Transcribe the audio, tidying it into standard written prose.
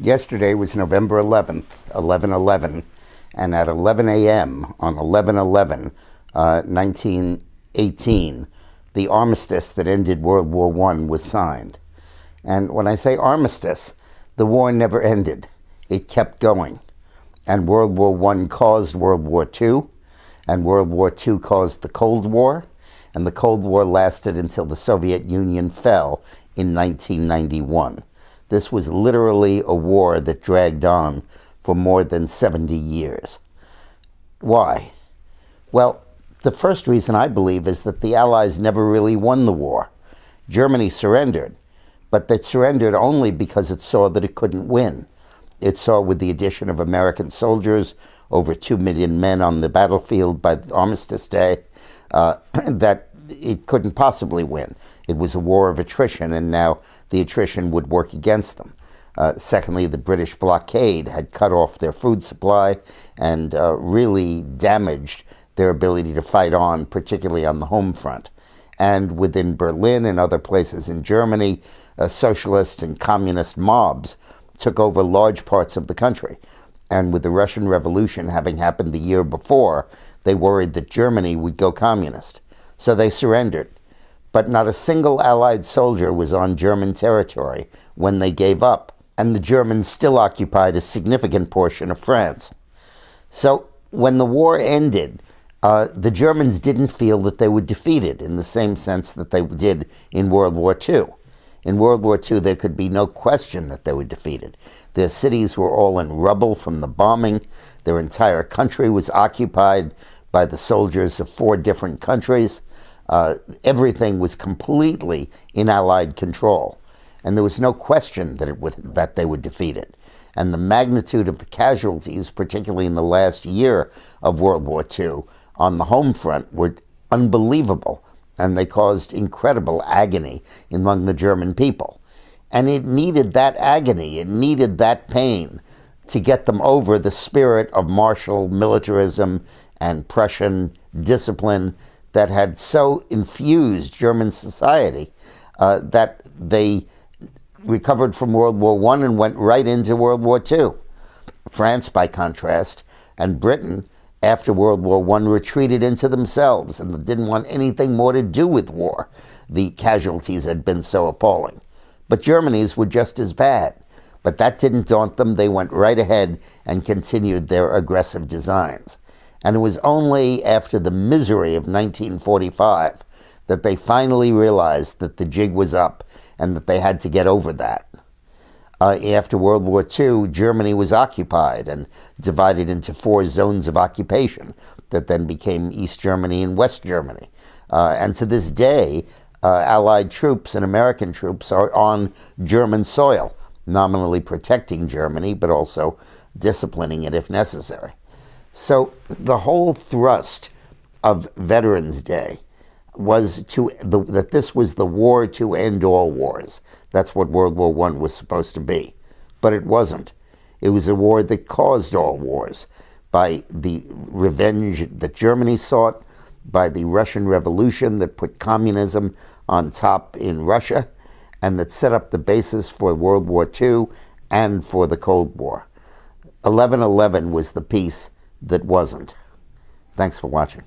Yesterday was November 11th, 11/11, and at 11 a.m. on 11/11, 1918, the armistice that ended World War I was signed. And when I say armistice, the war never ended. It kept going. And World War I caused World War II, and World War II caused the Cold War, and the Cold War lasted until the Soviet Union fell in 1991. This was literally a war that dragged on for more than 70 years. Why? Well, the first reason I believe is that the Allies never really won the war. Germany surrendered, but they surrendered only because it saw that it couldn't win. It saw, with the addition of American soldiers, over 2 million men on the battlefield by Armistice Day, that it couldn't possibly win. It was a war of attrition, and now the attrition would work against them. Secondly, the British blockade had cut off their food supply and really damaged their ability to fight on, particularly on the home front. And within Berlin and other places in Germany, socialist and communist mobs took over large parts of the country. And with the Russian Revolution having happened the year before, they worried that Germany would go communist. So they surrendered. But not a single Allied soldier was on German territory when they gave up. And the Germans still occupied a significant portion of France. So when the war ended, the Germans didn't feel that they were defeated in the same sense that they did in World War II. In World War II, there could be no question that they were defeated. Their cities were all in rubble from the bombing. Their entire country was occupied by the soldiers of 4 different countries. Everything was completely in Allied control. And there was no question that they were defeated. And the magnitude of the casualties, particularly in the last year of World War II, on the home front were unbelievable. And they caused incredible agony among the German people. And it needed that agony, it needed that pain to get them over the spirit of martial militarism and Prussian discipline that had so infused German society that they recovered from World War I and went right into World War II. France, by contrast, and Britain, after World War I, retreated into themselves and didn't want anything more to do with war. The casualties had been so appalling. But Germany's were just as bad. But that didn't daunt them. They went right ahead and continued their aggressive designs. And it was only after the misery of 1945 that they finally realized that the jig was up and that they had to get over that. After World War II, Germany was occupied and divided into 4 zones of occupation that then became East Germany and West Germany. And to this day, Allied troops and American troops are on German soil, nominally protecting Germany, but also disciplining it if necessary. So the whole thrust of Veterans Day was that this was the war to end all wars. That's what World War I was supposed to be. But it wasn't. It was a war that caused all wars by the revenge that Germany sought, by the Russian Revolution that put communism on top in Russia, and that set up the basis for World War II and for the Cold War. 11/11 was the peace that wasn't. Thanks for watching.